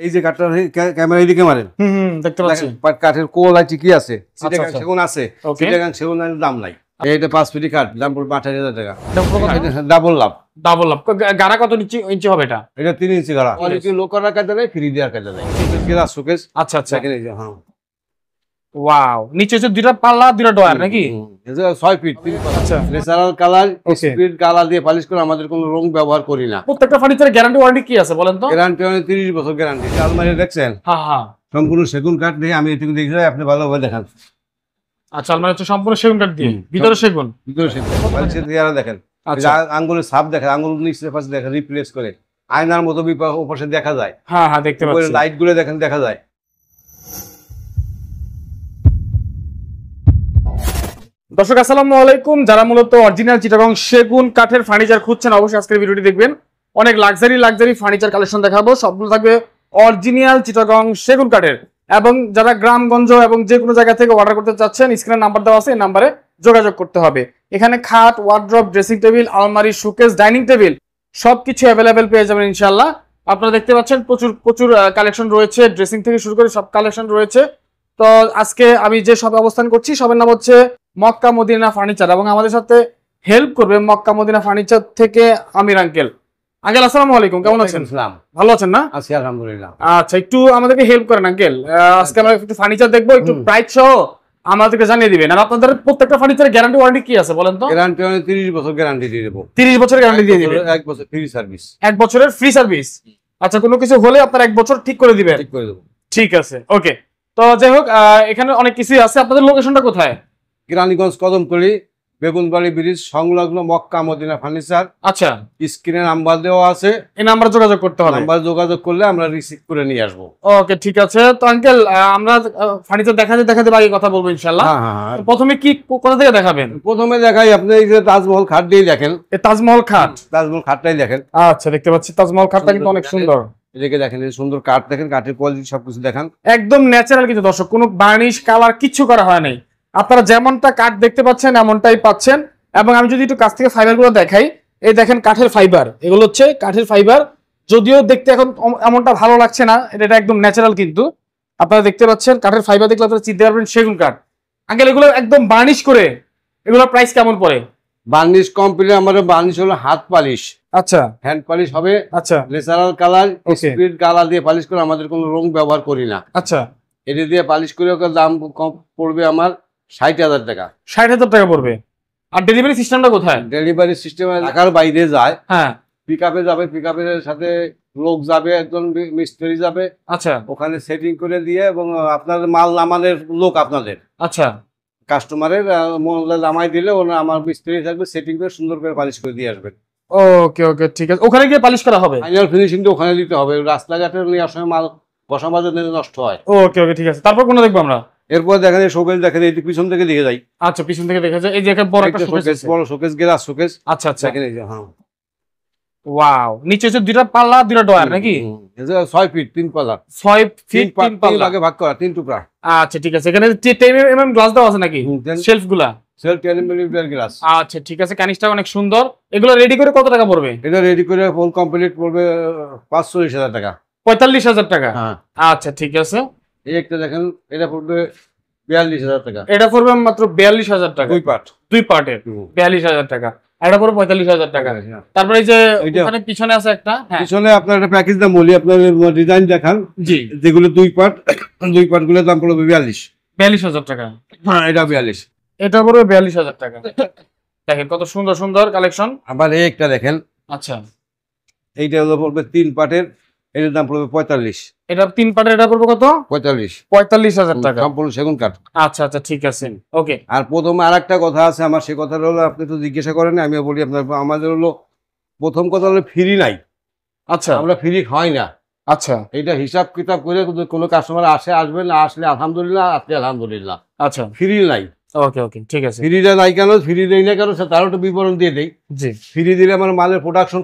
এই যে কাঠটা ক্যামেরা এদিকে মারেন, দেখতে পাচ্ছি কাঠের কোয়ালিটি কি আছে, চিটাগাং সেগুন আছে, চিটাগাং সেগুনের দাম নাই। এইটা 5 ফিট কাঠ, দাম পড়বে 28,000 টাকা। ডাবল লাভ, ডাবল লাভ। গাড়া কত ইঞ্চি হবে এটা? এটা 3 ইঞ্চি গাড়া। কোয়ালিটি লো করার কাজ নাই, ফ্রি দেওয়ার কাজ নাই। Glass showcase. আচ্ছা আচ্ছা, হ্যাঁ ওয়াও, নিচে হচ্ছে দুইটা পাল্লা দুইটা ডয়ার নাকি? এটা 6 ফিট 3 পাল্লা। আচ্ছা, ন্যাচারাল কালার, স্পিড কালার দিয়ে পলিশ করে, আমাদের কোনো রং ব্যবহার করি না। প্রত্যেকটা ফার্নিচারের গ্যারান্টি ওয়ারেন্টি কি আছে বলেন তো? গ্যারান্টি 30 বছর গ্যারান্টি। আলমারি দেখছেন? হ্যাঁ হ্যাঁ, সম্পূর্ণ সেগুন কাঠ দিয়ে আমি এটুকু দেখি, আপনি ভালোভাবে দেখান। আচ্ছা, আলমারি হচ্ছে সম্পূর্ণ সেগুন কাঠ দিয়ে, ভিতরে সেগুন, ভিতরে সেগুন। পলিশের দিয়ে দেখেন, আঙ্গুলের ছাপ দেখেন, আঙ্গুল নিচে পাশে দেখেন রিপ্লেস করে, আয়নার মতো পাশে দেখা যায়। হ্যাঁ হ্যাঁ, দেখতে পাচ্ছি। লাইট গুলো দেখেন, দেখা যায়। দর্শক আসসালামু আলাইকুম, যারা মূলত অরিজিনাল চিটাগং সেগুন কাঠের ফার্নিচার খুঁজছেন, অবশ্যই আজকের ভিডিওটি দেখবেন। অনেক লাক্সারি ফার্নিচার কালেকশন দেখাবো, সবগুলো থাকবে অরিজিনাল চিটাগং সেগুন কাঠের। এবং যারা গ্রামগঞ্জ এবং যে কোনো জায়গা থেকে অর্ডার করতে চাচ্ছেন, স্ক্রিনে নাম্বার দেওয়া আছে, এই নাম্বারে যোগাযোগ করতে হবে। এখানে খাট, ওয়ার্ড্রপ, ড্রেসিং টেবিল, আলমারি, শোকেস, ডাইনিং টেবিল সবকিছু অ্যাভেলেবেল পেয়ে যাবেন ইনশাআল্লাহ। আপনারা দেখতে পাচ্ছেন প্রচুর কালেকশন রয়েছে, ড্রেসিং থেকে শুরু করে সব কালেকশন রয়েছে। তো আজকে আমি যে শপে অবস্থান করছি, সবার নাম হচ্ছে মক্কা মদিনা ফার্নিচার, এবং আমাদের সাথে হেল্প করবে মক্কা মদিনা ফার্নিচার থেকে আমির আঙ্কেল। আঙ্কেল আসসালামু আলাইকুম, কেমন আছেন? ভালো আছেন না? আছি আলহামদুলিল্লাহ। আচ্ছা, একটু আমাদেরকে হেল্প করেন আঙ্কেল। আজকে আমরা একটু ফার্নিচার দেখবো, একটু প্রাইস সহ আমাদেরকে জানিয়ে দিবেন। আর আপনাদের প্রত্যেকটা ফার্নিচারের গ্যারান্টি ওয়ারেন্টি কি আছে বলেন তো? গ্যারান্টি 30 বছর গ্যারান্টি দিয়ে দেব। 30 বছরের গ্যারান্টি দিয়ে দিবেন, 1 বছর ফ্রি সার্ভিস। 1 বছরের ফ্রি সার্ভিস। আচ্ছা, কোনো কিছু হলে আপনারা 1 বছর ঠিক করে দিবেন? ঠিক করে দেব। ঠিক আছে, ওকে। তো যাই হোক, এখানে অনেক কিছুই আছে। আপনাদের লোকেশনটা কোথায়? কেরানীগঞ্জ কদমতলী বেগুনবাড়ি ব্রিজ সংলগ্ন মক্কা মদিনা ফার্নিচার। আচ্ছা, স্ক্রিনে নাম্বার দেওয়া আছে, এই নাম্বারে যোগাযোগ করতে হবে। নাম্বার যোগাযোগ করলে আমরা রিসিভ করে নিয়ে আসবো। ওকে, ঠিক আছে। তো আঙ্কেল, আমরা ফার্নিচার দেখাতে বাকি কথা বলবো ইনশাআল্লাহ। প্রথমে কি কোথা থেকে দেখাবেন? প্রথমে দেখাই, আপনি এই যে তাজমহল খাট দিয়ে দেখেন। এই তাজমহল খাট, তাজমহল খাটটাই দেখেন। আচ্ছা, দেখতে পাচ্ছি তাজমহল খাটটা কিন্তু অনেক সুন্দর। এদিকে দেখেন, এই সুন্দর কাঠ দেখেন, কাঠের কোয়ালিটি সবকিছু দেখেন, একদম ন্যাচারাল কিন্তু দর্শক, কোনো বার্নিশ কালার কিচ্ছু করা হয় নাই। আপনারা যেমনটা কাঠ দেখতে পাচ্ছেন এমনটাই পাচ্ছেন। এবং আমি যদি একটু কাছ থেকে ফাইবারগুলো দেখাই, এই দেখেন কাঠের ফাইবার, এগুলো হচ্ছে কাঠের ফাইবার। যদিও দেখতে এখন এমনটা ভালো লাগছে না, এটা একদম ন্যাচারাল কিন্তু আপনারা দেখতে পাচ্ছেন। কাঠের ফাইবার দেখলে আপনারা চিনতে পারবেন সেগুন কাঠ। আঙ্কেল, এগুলো একদম বার্নিশ করে, এগুলোর প্রাইস কেমন পড়ে? বার্নিশ কমপ্লিট আমাদের বার্নিশ হলো হাত পালিশ। আচ্ছা, হ্যান্ড পালিশ হবে। আচ্ছা, ন্যাচারাল কালার, স্পিড কালার দিয়ে পালিশ করে, আমাদের কোনো রং ব্যবহার করি না। আচ্ছা, এটা দিয়ে পালিশ করে ওকে দাম কম পড়বে আমার 60,000 টাকা। 60,000 টাকা পড়বে। আর ডেলিভারি সিস্টেমটা কোথায়? ডেলিভারি সিস্টেম ঢাকার বাইরে যায়। হ্যাঁ, পিকআপে যাবে, পিকআপের সাথে লোক যাবে, একজন মিস্ত্রি যাবে। আচ্ছা, ওখানে সেটিং করে দিয়ে, এবং আপনার মাল নামানোর লোক আপনাদের, আচ্ছা, কাস্টমারের মোল্লা নামাই দিলে ওরা আমার মিস্ত্রি থাকবে, সেটিং করে সুন্দর করে পালিশ করে দিয়ে আসবেন। ওকে ওকে, ঠিক আছে। ওখানে গিয়ে পালিশ করা হবে? ফাইনাল ফিনিশিংটা ওখানে দিতে হবে। রাস্তাঘাটে নেওয়ার সময় মাল বসা মাঝে নষ্ট হয়। ওকে ওকে, ঠিক আছে। তারপর কোন দেখবো আমরা? এরপর দেখেন এই শোকেস দেখেন, এই পিছন থেকে দেখে যাই। আচ্ছা, পিছন থেকে দেখা যায়। এই যে একটা বড় একটা শোকেস, বড় শোকেস, গ্লাস শোকেস। আচ্ছা আচ্ছা, দেখেন এই যে। হ্যাঁ, ওয়াও, নিচে হচ্ছে দুইটা পাল্লা দুইটা ডয়ার নাকি? 6 ফিট 3 পাল্লা। 6 ফিট 3 পাল্লা আগে ভাগ করা, 3 টুকরা। আচ্ছা, ঠিক আছে। এখানে 10 mm গ্লাস দেওয়া আছে নাকি শেলফগুলা? Sell 10 mm glass. আচ্ছা, ঠিক আছে। কানিসটা অনেক সুন্দর। এগুলো রেডি করে কত টাকা পড়বে? এটা রেডি করে ফুল কমপ্লিট পড়বে 45,000 টাকা। 45,000 টাকা? হ্যাঁ, আচ্ছা, ঠিক আছে। এই একটা দেখেন, এটা পড়বে 42,000 টাকা। এটা পড়বে মাত্র 42,000 টাকা, দুই পার্টের 42,000 টাকা। এটা পড়বে 45,000 টাকা। তারপরে এই যে ওখানে পিছনে আছে একটা, পিছনে আপনার একটা প্যাকেজ দাম বলি, আপনার ডিজাইন দেখান। জি, যেগুলো দুই পার্ট গুলোর দাম পড়বে 42,000 টাকা। হ্যাঁ, এটা 42। এটা পড়বে 42,000 টাকা। দেখেন কত সুন্দর সুন্দর কালেকশন। আবার এই একটা দেখেন। আচ্ছা, এইটা হলো পড়বে 3 পার্টের, এর দাম পড়বে 45। এটা 3 পার্টের, এটা পড়বে কত? 45,000 টাকা, সম্পূর্ণ সেগুন কাঠ। আচ্ছা আচ্ছা, ঠিক আছে, ওকে। আর প্রথমে আরেকটা কথা আছে আমার, সেই কথাটা হলো, আপনি তো জিজ্ঞাসা করেন, আমিও বলি আপনার, আমাদের হলো প্রথম কথা হলো ফ্রি নাই। আচ্ছা, আমরা ফ্রি খাই না। আচ্ছা, এটা হিসাব কিতাব করে কোনো কাস্টমার আসবে না, আসলে আলহামদুলিল্লাহ, আসলে আলহামদুলিল্লাহ। আচ্ছা, ফ্রি নাই। ওকে ওকে, ঠিক আছে। ফ্রিটা নাই কেন, ফ্রি দেই না কেন, তারও একটু বিবরণ দিয়ে দেই। জি, ফ্রি দিলে আমার মালের প্রোডাকশন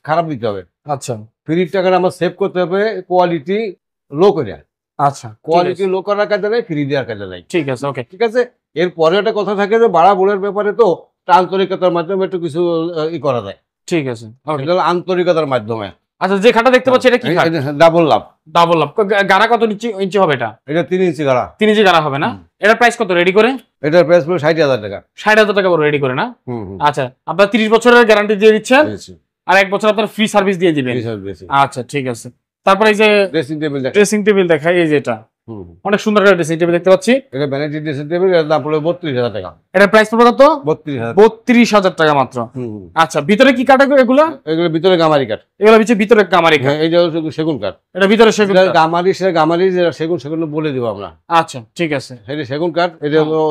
খারাপ দিতে হবে। আচ্ছা, ফ্রির টাকাটা আমার সেভ করতে হবে কোয়ালিটি লো করে। আচ্ছা, কোয়ালিটি লো করার কাজে নাই, ফ্রি দেওয়ার কাজে নাই। ঠিক আছে, ওকে, ঠিক আছে। এরপরে একটা কথা থাকে যে ভাড়া বোলের ব্যাপারে তো আন্তরিকতার মাধ্যমে একটু কিছু করা যায়। ঠিক আছে, আন্তরিকতার মাধ্যমে। আচ্ছা, যে খাটটা দেখতে পাচ্ছি এটা কি খাট? ডাবল লাভ। ডাবল লাভ। গাড়া কত ইঞ্চি হবে এটা? এটা 3 ইঞ্চি গাড়া। 3 ইঞ্চি গাড়া হবে না? এটার প্রাইস কত রেডি করে? এটার প্রাইস পুরো 60,000 টাকা। 60,000 টাকা রেডি করে না? আচ্ছা, আপনারা 30 বছরের গ্যারান্টি দিয়ে দিচ্ছেন আর 1 বছর আপনারা ফ্রি সার্ভিস দিয়ে দিবেন। আচ্ছা, ঠিক আছে। তারপর এই যে ড্রেসিং টেবিল দেখাই, এই যে এটা অনেক সুন্দর একটা ড্রেসিং টেবিল দেখতে পাচ্ছি। এটা ভ্যানিটি ড্রেসিং টেবিল, এর দাম পড়বে 32,000 টাকা। এটার প্রাইস পড়বে কত? 32,000 টাকা মাত্র। আচ্ছা, ভিতরে কি কাঠ এগুলো? এগুলো ভিতরে গামারি কাঠ। এগুলো ভিতরে গামারি কাঠ। এই যে সেগুন কাঠ। এটা ভিতরে সেগুন কাঠ। গামারি যেটা সেগুন বলে দিব আমরা। আচ্ছা, ঠিক আছে। এটা সেগুন কাঠ। এটা হলো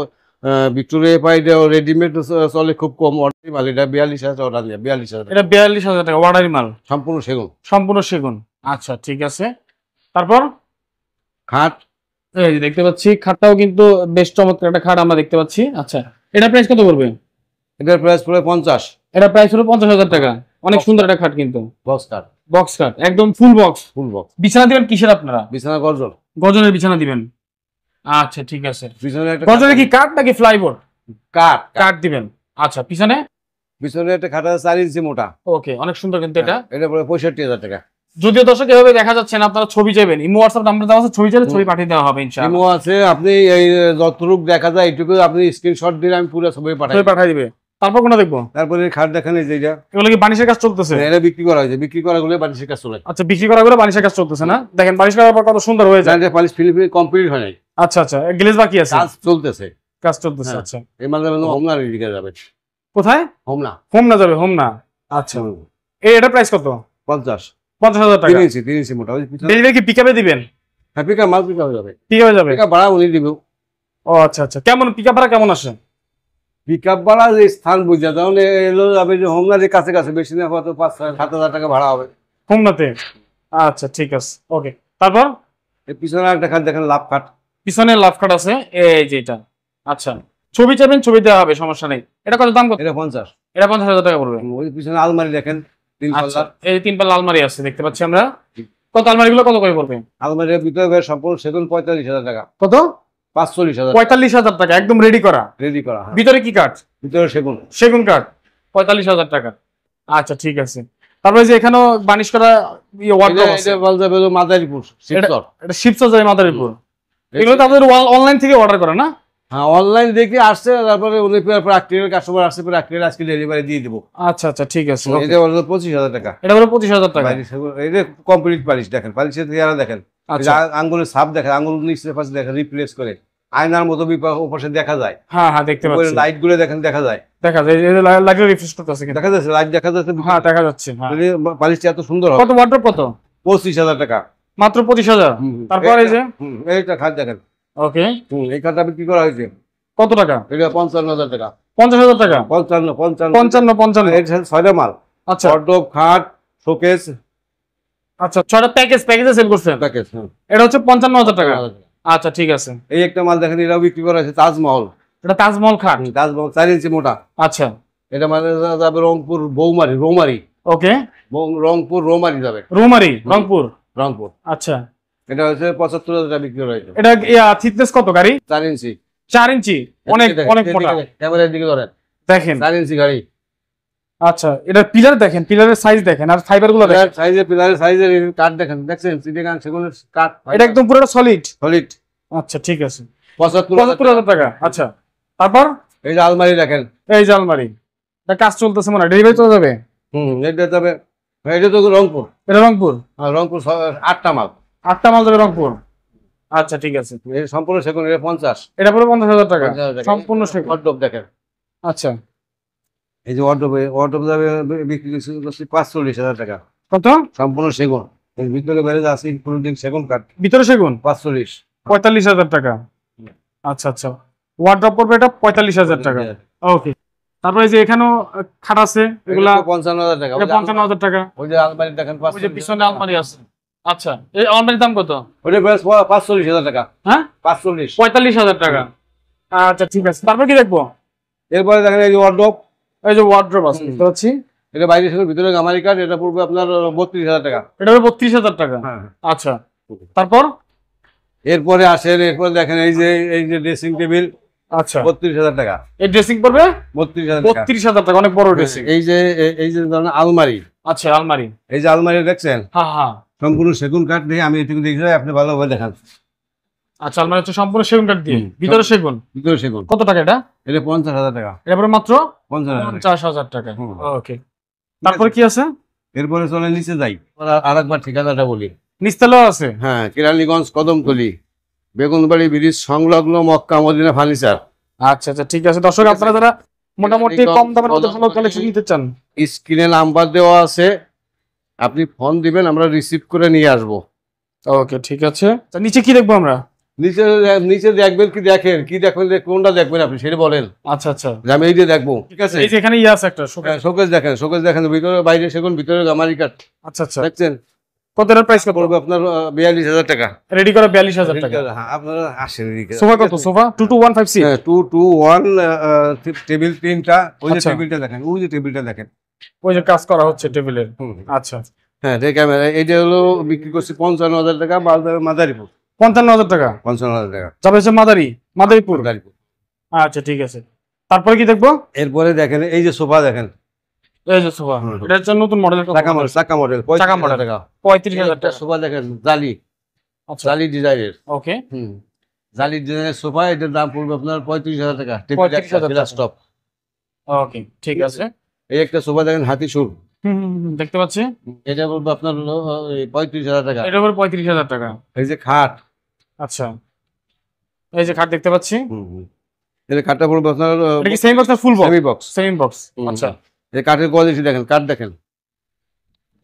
ভিক্টোরিয়া পাই, এটা রেডিমেড চলে খুব কম, অর্ডারি মাল। এটা 42,000 অর্ডার দিয়ে 42,000। এটা 42,000 টাকা অর্ডারি মাল, সম্পূর্ণ সেগুন। সম্পূর্ণ সেগুন। আচ্ছা, ঠিক আছে। তারপর খাট, এই যে দেখতে পাচ্ছি খাটটাও কিন্তু বেশ চমৎকার একটা খাট আমরা দেখতে পাচ্ছি। আচ্ছা, এটা প্রাইস কত পড়বে? এটার প্রাইস পড়বে 50। এটা প্রাইস হলো 50,000 টাকা। অনেক সুন্দর একটা খাট কিন্তু। বক্স কাঠ। বক্স কাট, একদম ফুল বক্স। Full box. বিছানা দিবেন কিসের আপনারা? বিছানা গর্জন। গর্জনের বিছানা দিবেন। আচ্ছা, ঠিক আছে। পিছনে একটা গর্জনের কি কাঠ নাকি ফ্লাইবোর্ড? কাঠ। কাঠ দিবেন। আচ্ছা, পিছনে একটা খাট আছে 4 ইঞ্চি মোটা। ওকে, অনেক সুন্দর কিন্তু এটা। এটা পড়বে 65,000 টাকা। যদিও দর্শক এভাবে দেখা যাচ্ছে না, আপনারা ছবি চাইবেন, ইমো হোয়াটসঅ্যাপ নাম্বার দেওয়া আছে, ছবি চাইলে ছবি পাঠিয়ে দেওয়া হবে ইনশাআল্লাহ। ইমো আছে, আপনি এই যতটুকু দেখা যায় এইটুকু আপনি স্ক্রিনশট দিলে আমি পুরো ছবি পাঠিয়ে দিবে। তারপর কোনটা দেখবো? তারপরে খাট দেখেন, এই যে এটা, এগুলো কি বানিশের কাজ চলতেছে? এটা বিক্রি করা হয়েছে, বিক্রি করা গুলো বানিশের কাজ চলে। আচ্ছা, বিক্রি করা গুলো বানিশের কাজ চলতেছে না? দেখেন বানিশ করার পর কত সুন্দর হয়ে যায়। এটা পালিশ ফিনিশ কমপ্লিট হয় নাই। আচ্ছা আচ্ছা, গ্লেজ বাকি আছে, কাজ চলতেছে। কাজ চলতেছে। আচ্ছা, এই মাঝে হোমনা দিকে যাবে। কোথায়? হোমনা। হোমনা যাবে, হোমনা। আচ্ছা, এটা প্রাইস কত? 50,000 টাকা। 3 ইঞ্চি মোটা। ডেলিভারি কি পিকআপে দিবেন? হ্যাঁ, পিকআপ মাল পিকআপে যাবে। পিকআপে যাবে। পিকআপ ভাড়া উনি দিবেন। ও আচ্ছা আচ্ছা, কেমন পিকআপ ভাড়া কেমন আসে? পিকআপ ভাড়া যে স্থান বুঝা, যেমন এলো যাবে যে হোমনার কাছে কাছে, বেশি না হয়তো 5-7,000 টাকা ভাড়া হবে হোমনাতে। আচ্ছা, ঠিক আছে, ওকে। তারপর এই পিছনে একটা খাট দেখেন, লাভ খাট। পিছনে লাভ কাট আছে, এই যে এটা। আচ্ছা, ছবি চাইবেন, ছবি দেওয়া হবে, সমস্যা নেই। এটা কত দাম? কত? এটা 50। এটা 50,000 টাকা পড়বে। ওই পিছনে আলমারি দেখেন, 3 পাল্লা। এই 3 পাল্লা আলমারি আছে দেখতে পাচ্ছি আমরা। কত আলমারিগুলো কত করে পড়বে? আলমারির ভিতরে সম্পূর্ণ সেগুন 45,000 টাকা। কত? 45,000। 45,000 টাকা একদম রেডি করা। রেডি করা। ভিতরে কি কাঠ? ভিতরে সেগুন। সেগুন কাঠ। 45,000 টাকা। আচ্ছা, ঠিক আছে। তারপরে যে এখানেও বানিশ করা ওয়ার্ডরোব আছে। এটা বলতে হবে মাদারীপুর শিবচর। এটা শিবচর যায় মাদারীপুর। এগুলো তো আপনাদের অনলাইন থেকে অর্ডার করা না? হ্যাঁ, অনলাইন দেখে আসছে, তারপরে উনি প্র্যাকটিক্যাল কাস্টমার আসছে, প্র্যাকটিক্যাল আজকে ডেলিভারি দিয়ে দিব। আচ্ছা আচ্ছা, ঠিক আছে। এটা হলো 25,000 টাকা। এটা হলো 25,000 টাকা। এটা কমপ্লিট পালিশ দেখেন, পালিশের চেহারা দেখেন, আঙ্গুলের ছাপ দেখেন, আঙ্গুল নিচে পাশে দেখেন রিপ্লেস করে, আয়নার মতো ওপাশে দেখা যায়। হ্যাঁ হ্যাঁ, দেখতে পাচ্ছি। লাইট গুলো দেখেন, দেখা যায়, দেখা যায়, এই লাইটে রিফ্রেশ করতেছে, দেখা যাচ্ছে, লাইট দেখা যাচ্ছে। হ্যাঁ, দেখা যাচ্ছে। হ্যাঁ, পালিশটা এত সুন্দর হবে। কত ওয়ার্ডরোব? কত? 25,000 টাকা মাত্র। 25,000। তারপর এই যে এইটা খাট দেখেন। ওকে, এই খাটটা বিক্রি করা হয়েছে কত টাকা? এটা 55,000 টাকা। 50,000 টাকা। 55 এটা 6টা মাল। আচ্ছা, ওয়ার্ডরোব, খাট, শোকেস। আচ্ছা, 6টা প্যাকেজে সেল করছেন। প্যাকেজ। এটা হচ্ছে 55,000 টাকা। আচ্ছা, ঠিক আছে। এই একটা মাল দেখেন, এটাও বিক্রি করা হয়েছে, তাজমহল। এটা তাজমহল খাট। তাজমহল 4 ইঞ্চি মোটা। আচ্ছা, এটা মানে যাবে রংপুর বৌমারি, রৌমারি। ওকে, রংপুর রৌমারি যাবে। রৌমারি, রংপুর। রংপুর। আচ্ছা, এটা হচ্ছে 75,000 টাকা বিক্রি করা হয়েছে। এটা থিকনেস কত গাড়ি? 4 ইঞ্চি। 4 ইঞ্চি, অনেক অনেক মোটা। ক্যামেরার দিকে ধরেন, দেখেন 4 ইঞ্চি গাড়ি। আচ্ছা, এটা পিলার দেখেন, পিলারের সাইজ দেখেন, আর ফাইবার গুলো দেখেন, পিলারের সাইজের কাঠ দেখেন, দেখছেন সিটিগান সেগুনের কাঠ। এটা একদম পুরো সলিড। সলিড। আচ্ছা, ঠিক আছে। 75,000 টাকা। আচ্ছা, তারপর এই যে আলমারি দেখেন, এই যে আলমারি, এটা কাজ চলতেছে মনে হয়, ডেলিভারি চলে যাবে। এটা যাবে, এটা তো রংপুর। এটা রংপুর। রংপুর 8টা মাল। 8টা মাল যাবে রংপুর। আচ্ছা, ঠিক আছে। এই সম্পূর্ণ সেগুন, এটা 50। এটা পুরো 50,000 টাকা সম্পূর্ণ সেগুন। ওয়ার্ডরোব দেখেন। আচ্ছা, এই যে ওয়ার্ডরোব যাবে বিক্রি করছি 45,000 টাকা। কত? সম্পূর্ণ সেগুন। এর ভিতরে বেড়ে আছে ইনক্লুডিং সেগুন কাঠ। ভিতরে সেগুন 45,000 টাকা। আচ্ছা আচ্ছা, ওয়ার্ডরোব পড়বে এটা 45,000 টাকা। ওকে, তারপরে যে এখানেও খাট আছে, এগুলা 55,000 টাকা। 55,000 টাকা। ওই যে আলমারি দেখেন, ওই যে পিছনে আলমারি আছে। আচ্ছা, এই আলমারির দাম কত? ওইটা বেশ 45,000 টাকা। হ্যাঁ, 45,000 টাকা। আচ্ছা, ঠিক আছে। তারপর কি দেখবো? এরপরে দেখেন এই যে ওয়ার্ডরোব। এই যে ওয়ার্ডরোব আছে দেখতে পাচ্ছি, এটা বাইরে সেগুন, ভিতরে গামারি কাঠ। এটা পড়বে আপনার 32,000 টাকা। এটা হলো 32,000 টাকা। আচ্ছা, তারপর এরপরে আসেন, এরপরে দেখেন এই যে ড্রেসিং টেবিল। আচ্ছা, 32,000 টাকা। এই ড্রেসিং পড়বে 32,000 টাকা। 32,000 টাকা, অনেক বড় ড্রেসিং। এই যে ধরেন আলমারি, আচ্ছা আলমারি। এই যে আলমারি দেখছেন, হ্যাঁ হ্যাঁ। সম্পূর্ণ সেগুন কাঠ দিয়ে আমি এটুকু দেখি, আপনি ভালোভাবে দেখান। আচ্ছা আলমারি হচ্ছে সম্পূর্ণ সেগুন কাঠ দিয়ে, ভিতরে সেগুন। ভিতরে সেগুন। কত টাকা এটা? এটা 50,000 টাকা। এটা পরে মাত্র 50,000 টাকা। ওকে, তারপরে কি আছে? এরপরে চলে নিচে যাই, আরেকবার ঠিকানাটা বলি। নিচতলাও আছে? হ্যাঁ, কেরানীগঞ্জ কদমতলী, বেগুনবাড়ি ব্রিজ সংলগ্ন মক্কা মদিনা ফার্নিচার। আচ্ছা আচ্ছা ঠিক আছে। দর্শক আপনারা যারা মোটামুটি কম দামের মধ্যে ভালো কালেকশন নিতে চান, স্ক্রিনে নাম্বার দেওয়া আছে, আপনি ফোন দিবেন, আমরা রিসিভ করে নিয়ে আসবো। ওকে ঠিক আছে। নিচে কি দেখবো আমরা? নিচে নিচে দেখবেন, কি দেখেন, কি দেখবেন, কোনটা দেখবেন আপনি সেটা বলেন। আচ্ছা আচ্ছা, আমি এই যে দেখবো, ঠিক আছে। এই যে এখানে আছে একটা শোকেস দেখেন, শোকেস দেখেন, ভিতরে বাইরে সেগুন, ভিতরে গামারি কাঠ। আচ্ছা আচ্ছা, দেখছেন? কত এর প্রাইস কত পড়বে আপনার 42,000 টাকা। রেডি করা 42,000 টাকা। হ্যাঁ, আপনারা আসেন এদিকে। সোফা কত? সোফা 2215 হ্যাঁ, 221 টেবিল 3টা। ওই যে আচ্ছা। টেবিলটা দেখেন, ওই যে টেবিলটা দেখেন, ওই যে কাজ করা হচ্ছে টেবিলের। আচ্ছা হ্যাঁ, এই ক্যামেরা এটা হলো বিক্রি করছি 55,000 টাকা, মাদারীপুর। 55,000 টাকা 55,000 টাকা যাবে হচ্ছে মাদারীপুর। মাদারীপুর। আচ্ছা ঠিক আছে, তারপরে কি দেখবো? এরপরে দেখেন এই যে সোফা দেখেন, এই যে সোফা, এটা হচ্ছে নতুন মডেল, চাকা মডেল, চাকা মডেল, 35,000 টাকা। 35,000 টাকা। সোফা দেখেন, জালি, আচ্ছা জালি ডিজাইনের। ওকে, জালি ডিজাইনের সোফা, এটার দাম পড়বে আপনার 35,000 টাকা। 35,000 টাকা। স্টপ। ওকে ঠিক আছে। এই একটা সোফা দেখেন, হাতি সুর, দেখতে পাচ্ছি, এটা বলবো আপনার হলো 35,000 টাকা। এটা উপর 35,000 টাকা। এই যে খাট, আচ্ছা এই যে খাট দেখতে পাচ্ছি, এই খাটটা পড়বে আপনার এটা কি সেমি বক্স না full box? Semi box. Semi box. আচ্ছা এই কাঠের কোয়ালিটি দেখেন, কাঠ দেখেন,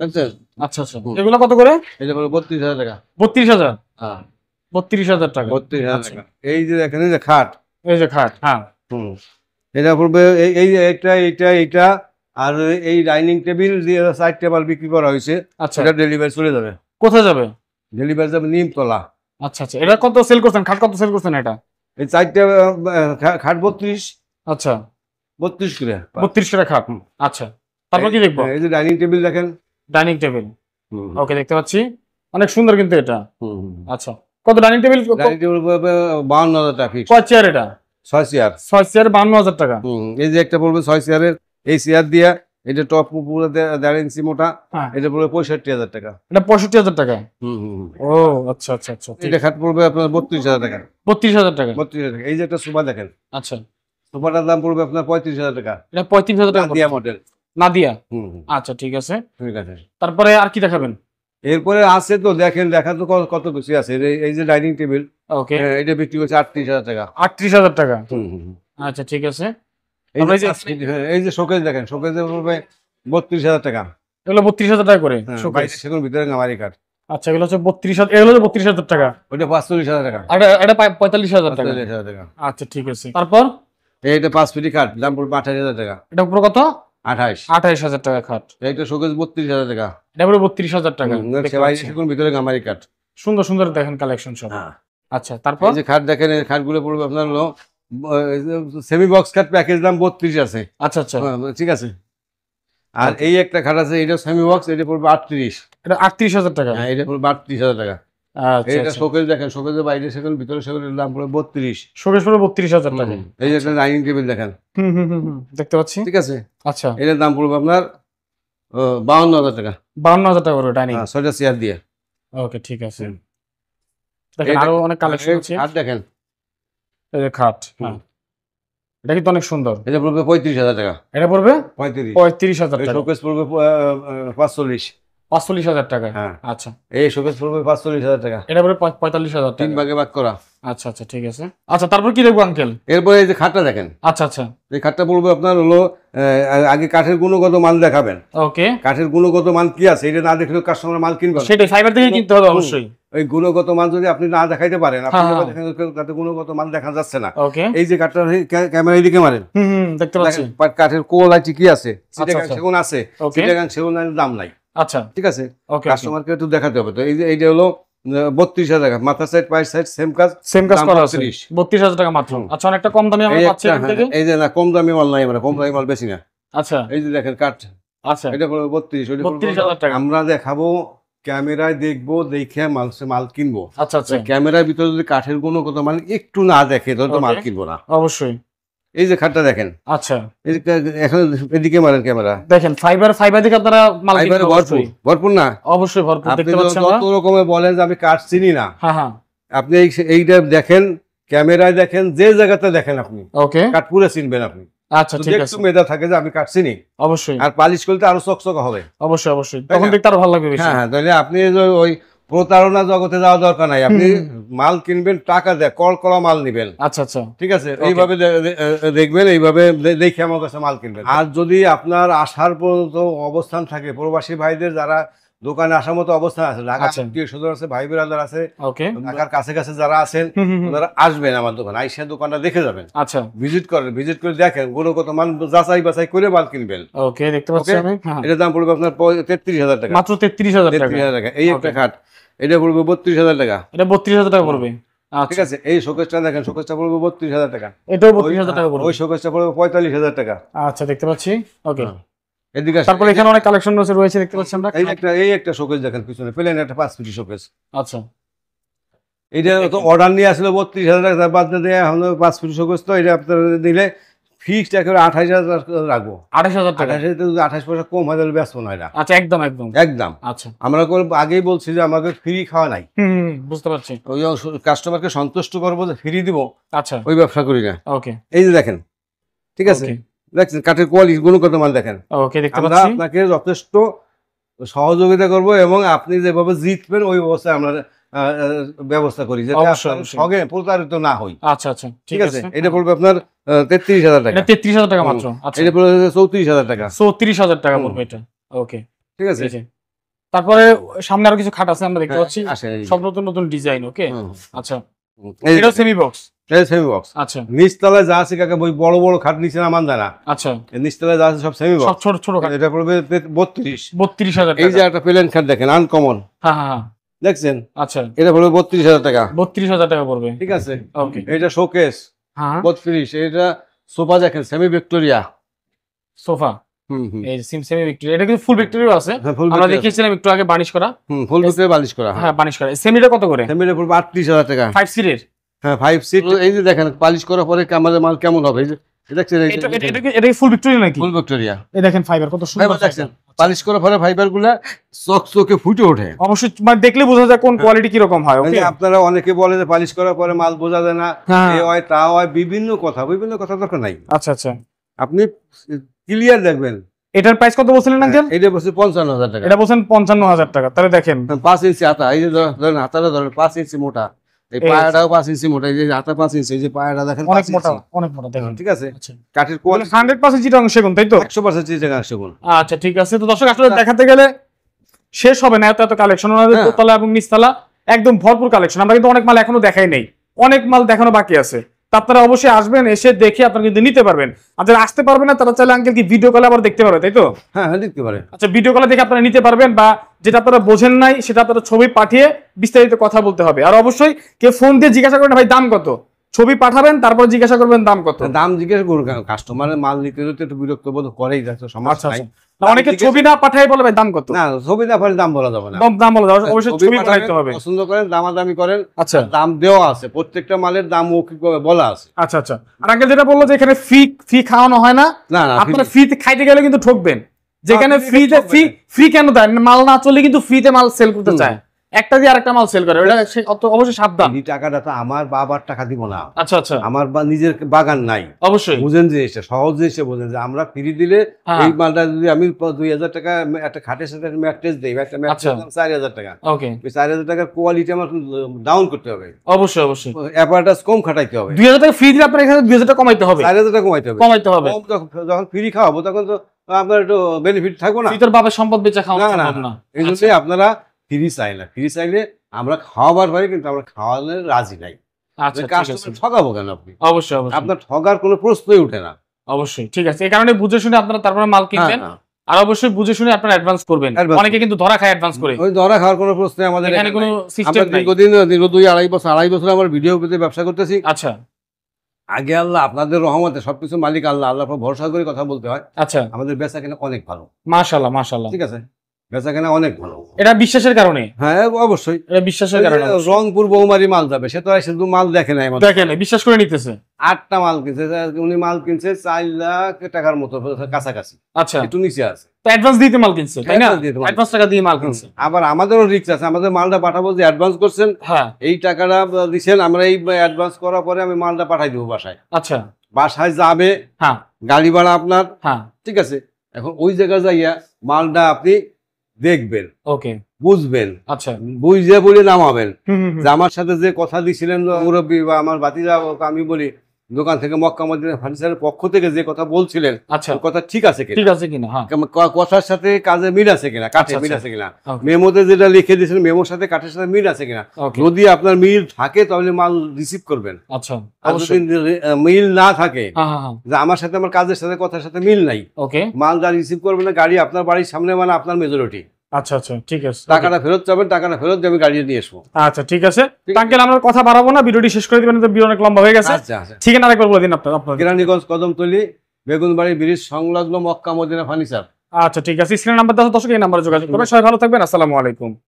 দেখছেন? আচ্ছা আচ্ছা, এগুলো কত করে? এটা পড়বে 32,000 টাকা। 32,000? হ্যাঁ, 32,000 টাকা। 32,000 টাকা। এই যে দেখেন, এই যে খাট, এই যে খাট, হ্যাঁ এটা পড়বে এই যে এইটা আর এই ডাইনিং টেবিল দিয়ে 4 টেবিল বিক্রি করা হয়েছে। আচ্ছা, এটা ডেলিভারি চলে যাবে। কোথায় যাবে? ডেলিভারি যাবে নিমতলা। আচ্ছা আচ্ছা, এটা কত সেল করছেন? খাট কত সেল করছেন এটা? এই 4টা খাট 32। আচ্ছা 32 করে 32 টাকা খাট। আচ্ছা তারপর কি দেখবো? এই যে ডাইনিং টেবিল দেখেন, ডাইনিং টেবিল। ওকে দেখতে পাচ্ছি, অনেক সুন্দর কিন্তু এটা। আচ্ছা কত ডাইনিং টেবিল? ডাইনিং টেবিল 52,000 টাকা ফিক্স। কয় চেয়ার এটা? 6 চেয়ার। 6 চেয়ার 52,000 টাকা। এই যে একটা পড়বে 6 চেয়ারের, এই চেয়ার দিয়া, এটা টপ পুরো 1.5 ইঞ্চি মোটা, এটা পড়বে 65,000 টাকা। এটা 65,000 টাকা। ও আচ্ছা আচ্ছা আচ্ছা, এটা খাট পড়বে আপনার 32,000 টাকা। 32,000 টাকা। 32,000 টাকা। এই যে একটা সোফা দেখেন, আচ্ছা সোফাটার দাম পড়বে আপনার 35,000 টাকা। এটা 35,000 টাকা দিয়া মডেল। নাদিয়া। আচ্ছা ঠিক আছে, ঠিক আছে। তারপরে আর কি দেখাবেন? এরপরে আছে তো দেখেন, দেখা তো কত কিছু আছে। এই যে ডাইনিং টেবিল, ওকে এটা বিক্রি করছে 38,000 টাকা। 38,000 টাকা। আচ্ছা ঠিক আছে। এই যে শোকেস দেখেন, শোকেসে পড়বে 32,000 টাকা। এগুলো 32,000 টাকা করে বাইরে সেগুন, ভিতরে গামারি কাঠ। আচ্ছা এগুলো হচ্ছে 32,000, এগুলো হচ্ছে 32,000 টাকা। ওইটা 45,000 টাকা। আর এটা 45,000 টাকা। 45,000 টাকা। আচ্ছা ঠিক আছে, তারপর এইটা 5 ফিটি কাঠ, দাম পড়বে 28,000 টাকা। এটা পুরো কত? 28। 28,000 টাকা খাট। এইটা শোকেস 32,000 টাকা। এটা পুরো 32,000 টাকা। বাইরে সেগুন, ভিতরে গামারি কাঠ। সুন্দর সুন্দর দেখেন কালেকশন সব। আচ্ছা তারপর এই যে খাট দেখেন, এই খাটগুলো পড়বে আপনার হলো সেমি বক্স খাট, প্যাকেজ দাম 32 আছে। আচ্ছা আচ্ছা ঠিক আছে। আর এই একটা খাট আছে, এটা সেমি বক্স, এটা পড়বে 38। এটা 38,000 টাকা। হ্যাঁ, এটা পড়বে 38,000 টাকা। আচ্ছা এটা শোকেস দেখেন, শোকেসের বাইরে সেগুন, ভিতরে সেগুনের দাম পড়বে 32। শোকেস পড়বে 32,000 টাকা। এই যে একটা ডাইনিং টেবিল দেখেন, দেখতে পাচ্ছি, ঠিক আছে। আচ্ছা এটার দাম পড়বে আপনার 52,000 টাকা। 52,000 টাকা করে ডাইনিং। 6টা চেয়ার দিয়ে। ওকে ঠিক আছে, দেখেন আরো অনেক কালেকশন আছে। খাট দেখেন, এই যে খাট, হ্যাঁ এটা কিন্তু অনেক সুন্দর। এটা পড়বে 35,000 টাকা। এটা পড়বে 35,000 টাকা। শোকেস পড়বে 45। 45,000 টাকা। হ্যাঁ, আচ্ছা এই শোকেস পড়বে 45,000 টাকা। এটা পড়বে 45,000 টাকা। 3 ভাগে ভাগ করা। আচ্ছা আচ্ছা ঠিক আছে। আচ্ছা তারপর কি দেখবো আঙ্কেল? এরপরে এই যে খাটটা দেখেন, আচ্ছা আচ্ছা, এই খাটটা পড়বে আপনার হলো আগে কাঠের গুণগত মান দেখাবেন। ওকে, কাঠের গুণগত মান কি আছে এটা না দেখলে কাস্টমার মাল কিনবে না। সেটাই ফাইবার থেকে কিনতে হবে অবশ্যই। ওই গুণগত মান যদি আপনি না দেখাইতে পারেন, আপনি দেখেন তাতে গুণগত মান দেখা যাচ্ছে না। ওকে, এই যে কাঠটা ক্যামেরা এদিকে মারেন, দেখতে পাচ্ছি। কাঠের কোয়ালিটি কি আছে, চিটাগাং সেগুন আছে, চিটাগাং সেগুনের দাম নাই। আচ্ছা ঠিক আছে, ওকে, কাস্টমারকে একটু দেখাতে হবে। তো এই যে এইটা হলো 32,000 টাকা, মাথা সাইড পায়ের সাইড সেম কাজ করা আছে, 32,000 টাকা মাত্র। আচ্ছা অনেকটা কম দামে আমরা পাচ্ছি এখান থেকে। এই যে না, কম দামি মাল নাই, আমরা কম দামি মাল বেশি না। আচ্ছা এই যে দেখেন কাঠ, আচ্ছা এটা পড়বে 32,000 টাকা। আমরা দেখাবো, ক্যামেরায় দেখবো, দেখে মাল কিনবো। আচ্ছা আচ্ছা, ক্যামেরার ভিতরে যদি কাঠের গুণগত মান একটু না দেখে তাহলে তো মাল কিনবো না। অবশ্যই। এই যে খাটটা দেখেন, আচ্ছা এখন এদিকে মারেন ক্যামেরা, দেখেন ফাইবার থেকে আপনারা মাল ফাইবারে ভরপুর, ভরপুর না? অবশ্যই ভরপুর। আপনি দেখতে পাচ্ছেন আমরা, যত রকমের বলেন যে আমি কাঠ চিনি না, হ্যাঁ হ্যাঁ, আপনি এইটা দেখেন, ক্যামেরায় দেখেন, যে জায়গাতে দেখেন আপনি ওকে কাঠ পুরো চিনবেন আপনি। আচ্ছা ঠিক আছে, একটু মেধা থাকে যে আমি কাঠ চিনি, অবশ্যই আর পালিশ করতে আরো চকচকে হবে, অবশ্যই অবশ্যই, তখন দেখতে আরো ভালো লাগবে বেশি। হ্যাঁ হ্যাঁ, তাহলে আপনি ওই প্রতারণা জগতে যাওয়া দরকার নাই, আপনি মাল কিনবেন টাকা দিয়ে কড়কড়া মাল নিবেন। আচ্ছা আচ্ছা, ঠিক আছে, এইভাবে দেখবেন, এইভাবে দেখে আমার কাছে মাল কিনবেন। আর যদি আপনার আসার পর্যন্ত অবস্থান থাকে, প্রবাসী ভাইদের যারা দোকানে আসার মতো অবস্থান আছে, ঢাকা আত্মীয় স্বজন আছে, ভাই বিরাদার আছে, ঢাকার কাছে কাছে যারা আছেন, ওনারা আসবেন আমার দোকানে, আইসা দোকানটা দেখে যাবেন। আচ্ছা, ভিজিট করেন, ভিজিট করে দেখেন, গুণগত মান যাচাই বাছাই করে মাল কিনবেন। ওকে, দেখতে পাচ্ছি আমি, এটার দাম পড়বে আপনার 33,000 টাকা, মাত্র 33,000 টাকা। 33,000 টাকা। এই একটা খাট, এটা পড়বে 32,000 টাকা। এটা 32,000 টাকা পড়বে, ঠিক আছে। এই শোকেসটা দেখেন, শোকেসটা পড়বে 32,000 টাকা, এটাও 32,000 টাকা পড়বে। ওই শোকেসটা পড়বে 45,000 টাকা। আচ্ছা, দেখতে পাচ্ছি, ওকে। এদিকে তারপর এখানে অনেক কালেকশন রয়েছে, দেখতে পাচ্ছি আমরা। এই একটা শোকেস দেখেন পিছনে, প্লেন একটা 5 ফিট শোকেস। আচ্ছা, এটা তো অর্ডার নিয়ে আসলে 32,000 টাকা, তার বাদ দিয়ে এখন 5 ফিট শোকেস, তো এটা আপনারা দিলে ফিক্সড একেবারে 28,000 রাখবো। 28,000 টাকা? 28 পয়সা কম হয়ে যাবে, ব্যস্ত না এটা। আচ্ছা, একদম একদম একদম। আচ্ছা, আমরা আগেই বলছি যে আমাদের ফ্রি খাওয়া নাই, বুঝতে পারছি। ওই কাস্টমারকে সন্তুষ্ট করবো যে ফ্রি দিব, আচ্ছা, ওই ব্যবসা করি না। ওকে, এই যে দেখেন, ঠিক আছে, দেখছেন কাঠের কোয়ালিটি, গুণগত মান দেখেন। ওকে, দেখতে আমরা পাচ্ছি। আপনাকে যথেষ্ট সহযোগিতা করব, এবং আপনি যেভাবে জিতবেন ওই অবস্থায় আমরা ব্যবস্থা করি, যাতে আপনার সঙ্গে প্রতারিত না হই। আচ্ছা আচ্ছা, ঠিক আছে। এটা পড়বে আপনার 33,000 টাকা। 33,000 টাকা মাত্র? আচ্ছা, এটা পড়বে 34,000 টাকা। 34,000 টাকা পড়বে এটা, ওকে, ঠিক আছে। তারপরে সামনে আরো কিছু খাট আছে আমরা দেখতে পাচ্ছি, সব নতুন নতুন ডিজাইন। ওকে, আচ্ছা, এটা সেমি বক্স? Semi box. আচ্ছা, নিচতলায় যা আছে কাকা, ওই বড় বড় খাট নিচে নামান যায় না। আচ্ছা, নিচতলায় যা আছে সব সেমি বক্স, সব ছোট ছোট খাট। এটা পড়বে 32,000 টাকা। এই যে একটা প্লেন খাট দেখেন, আনকমন, হ্যাঁ হ্যাঁ, দেখছেন? আচ্ছা, এটা পড়বে 32,000 টাকা। 32,000 টাকা পড়বে, ঠিক আছে। ওকে, এটা শোকেস, হ্যাঁ, 32। এটা সোফা দেখেন, সেমি ভিক্টোরিয়া সোফা, এই সেমি ভিক্টোরিয়া। এটা কিন্তু ফুল ভিক্টোরিয়া আছে, আমরা দেখিয়েছিলাম একটু আগে, বার্নিশ করা। ফুল ভিক্টোরিয়া বার্নিশ করা, হ্যাঁ, বার্নিশ করা। সেমিটা কত করে? সেমিটা পড়বে 38,000 টাকা। 5 সিটের? হ্যাঁ, 5 সিট। এই যে দেখেন, পালিশ করার পরে আমাদের মাল কেমন হবে, এই যে দেখছেন, এটা ফুল ভিক্টোরিয়া নাকি? ফুল ভিক্টোরিয়া। এই দেখেন ফাইবার কত সুন্দর, দেখছেন? পালিশ করার পরে ফাইবার গুলা চকচকে ফুটে ওঠে। অবশ্যই মানে দেখলে বোঝা যায় কোন কোয়ালিটি কি রকম হয়। ওকে, আপনারা অনেকে বলে যে পালিশ করার পরে মাল বোঝা যায় না, এই হয় তা হয়, বিভিন্ন কথা দরকার নাই। আচ্ছা আচ্ছা, আপনি ক্লিয়ার দেখবেন। এটার প্রাইস কত বলছিলেন আঙ্কেল? এটা বলছে 55,000 টাকা। এটা বলছেন 55,000 টাকা। তাহলে দেখেন 5 ইঞ্চি হাতা, এই যে ধরেন হাতাটা ধরেন 5 ইঞ্চি মোটা, এই পায়াটাও 5 ইঞ্চি মোটা, এই যে হাতা 5 ইঞ্চি, এই যে পায়াটা দেখেন অনেক মোটা, অনেক মোটা দেখেন। ঠিক আছে। কাঠের কোয়ালিটি 100% চিটাং সেগুন, তাই তো? 100% চিটাং সেগুন। আচ্ছা, ঠিক আছে। তো দর্শক আসলে দেখাতে গেলে শেষ হবে না, এত কালেকশন আমাদের দোতলা এবং নিচতলা একদম ভরপুর কালেকশন। আমরা কিন্তু অনেক মাল এখনো দেখাই নেই, অনেক মাল দেখানো বাকি আছে। আপনারা অবশ্যই আসবেন, এসে দেখে আপনারা কিন্তু নিতে পারবেন। আর যারা আসতে পারবে না তারা চাইলে আঙ্কেল কি ভিডিও কলে আবার দেখতে পারবে, তাই তো? হ্যাঁ, দেখতে পারে। আচ্ছা, ভিডিও কলে দেখে আপনারা নিতে পারবেন, বা যেটা আপনারা বোঝেন নাই সেটা আপনারা ছবি পাঠিয়ে বিস্তারিত কথা বলতে হবে। আর অবশ্যই কেউ ফোন দিয়ে জিজ্ঞাসা করেন ভাই দাম কত, ছবি পাঠাবেন, তারপর জিজ্ঞাসা করবেন দাম কত। দাম জিজ্ঞাসা করুন, কাস্টমারের মাল নিতে যেতে একটু বিরক্ত বোধ করেই যাচ্ছে, সমস্যা নাই। অনেকে ছবি না পাঠাই বলে ভাই দাম কত। না, ছবি না পাঠালে দাম বলা যাবে না, দাম বলা যাবে, অবশ্যই ছবি পাঠাইতে হবে। পছন্দ করেন, দামাদামি করেন। আচ্ছা, দাম দেওয়া আছে, প্রত্যেকটা মালের দাম বলা আছে। আচ্ছা আচ্ছা। আর আঙ্কেল যেটা বললো যে এখানে ফি খাওয়ানো হয় না, না না, আপনারা ফ্রিতে খাইতে গেলে কিন্তু ঠকবেন। যেখানে ফ্রিতে ফ্রি কেন দেয়, মাল না চলে কিন্তু ফ্রিতে মাল সেল করতে চায়, একটা দিয়ে আরেকটা মাল সেল করে, ওটা অবশ্যই সাবধান। এই টাকাটা তো আমার বাবার টাকা দিব না। আচ্ছা আচ্ছা, আমার নিজের বাগান নাই। অবশ্যই বুঝেন জিনিসটা, সহজ জিনিসটা বুঝেন যে আমরা ফ্রি দিলে এই মালটা যদি আমি 2,000 টাকা একটা খাটের সাথে ম্যাট্রেস দেই, একটা ম্যাট্রেস দাম 4,000 টাকা। ওকে, 4,000 টাকার কোয়ালিটি আমার ডাউন করতে হবে, অবশ্যই অবশ্যই। অ্যাপারেটাস কম খাটাইতে হবে। 2,000 টাকা ফ্রি দিলে আপনার এখানে 2,000 টাকা কমাইতে হবে, 4,000 টাকা কমাইতে হবে। যখন ফ্রি খাওয়াবো তখন তো আপনার একটু বেনিফিট থাকবো না। ভিতর বাবার সম্পদ বেচা খাওয়া না। এই জন্যই আপনারা ফ্রি চাই না। ফ্রি চাইলে আমরা খাওয়াবার পারি, কিন্তু আমরা খাওয়ানোর রাজি নাই। আচ্ছা, কাস্টমার ঠকাবো কেন আপনি? অবশ্যই অবশ্যই, আপনার ঠগার কোনো প্রশ্নই উঠে না। অবশ্যই, ঠিক আছে। এই কারণে বুঝে শুনে আপনারা তারপরে মাল কিনবেন, আর অবশ্যই বুঝে শুনে আপনারা অ্যাডভান্স করবেন। অনেকে কিন্তু ধরা খায় অ্যাডভান্স করে, ওই ধরা খাওয়ার কোনো প্রশ্ন আমাদের এখানে কোনো সিস্টেম নাই। দীর্ঘ 2-2.5 বছর আমার ভিডিও পেতে ব্যবসা করতেছি। আচ্ছা, আগে আল্লাহ আপনাদের রহমতে সবকিছু মালিক আল্লাহ, আল্লাহর উপর ভরসা করে কথা বলতে হয়। আচ্ছা, আমাদের বেচা কেনা অনেক ভালো, মাশাআল্লাহ মাশাআল্লাহ। ঠিক আছে, বেচা কেনা অনেক ভালো। এটা বিশ্বাসের কারণে? হ্যাঁ, অবশ্যই এটা বিশ্বাসের কারণে। রংপুর বৌমারি মাল যাবে, সে তো শুধু মাল দেখে নাই, দেখেন বিশ্বাস করে নিতেছে। 8টা মাল কিনছে, উনি মাল কিনছে 4 লাখ টাকার মতো কাছাকাছি, আচ্ছা, একটু নিচে আছে। তো অ্যাডভান্স দিতে মাল কিনছে, তাই না? Advance দিতে মাল অ্যাডভান্স টাকা দিয়ে মাল কিনছে। আবার আমাদেরও রিস্ক আছে, আমাদের মালটা পাঠাবো যে অ্যাডভান্স করছেন, হ্যাঁ, এই টাকাটা দিচ্ছেন, আমরা এই অ্যাডভান্স করার পরে আমি মালটা পাঠাই দেবো বাসায়। আচ্ছা, বাসায় যাবে, হ্যাঁ, গাড়ি ভাড়া আপনার, হ্যাঁ, ঠিক আছে। এখন ওই জায়গায় যাইয়া মালটা আপনি দেখবেন, ওকে, বুঝবেন, আচ্ছা, বুঝে বলে নামাবেন। হুম, হুম, হুম, যে আমার সাথে যে কথা দিছিলেন মুরব্বী বা আমার বাতিজা, আমি বলি দোকান থেকে মক্কা মদিনা ফার্নিচারের পক্ষ থেকে যে কথা বলছিলেন, আচ্ছা, ওই কথা ঠিক আছে কিনা, ঠিক আছে কিনা, হ্যাঁ, কথার সাথে কাজে মিল আছে কিনা, কাঠে আচ্ছা, মিল আচ্ছা। আছে কিনা, Okay. মেমোতে যেটা লিখে দিয়েছেন মেমোর সাথে কাঠের সাথে মিল আছে কিনা। ওকে, যদি আপনার মিল থাকে তাহলে মাল রিসিভ করবেন, আচ্ছা, আর অবশ্যই, যদি মিল না থাকে, হ্যাঁ, হ্যাঁ, হ্যাঁ, যে আমার সাথে আমার কাজের সাথে কথার সাথে মিল নাই, ওকে, মাল যা রিসিভ করবেন না, গাড়ি আপনার বাড়ির সামনে মানে আপনার মেজরিটি, আচ্ছা, আচ্ছা, ঠিক আছে, টাকাটা ফেরত যাবেন, টাকাটা ফেরত দিয়ে আমি গাড়ি নিয়ে আসবো। আচ্ছা, ঠিক আছে। আঙ্কেল, আমরা কথা বাড়াবো না, ভিডিওটি শেষ করে দিবেন, তো ভিডিও অনেক লম্বা হয়ে গেছে। আচ্ছা আচ্ছা। ঠিকানা আরেকবার বলে দিন আপনার। কেরানীগঞ্জ কদমতলী বেগুনবাড়ি ব্রিজ সংলগ্ন মক্কা মদিনা ফার্নিচার। আচ্ছা, ঠিক আছে, স্ক্রিন নাম্বার দাও দর্শক, এই নাম্বারে যোগাযোগ করবেন। সবাই ভালো থাকবেন, আসসালামু আলাইকুম।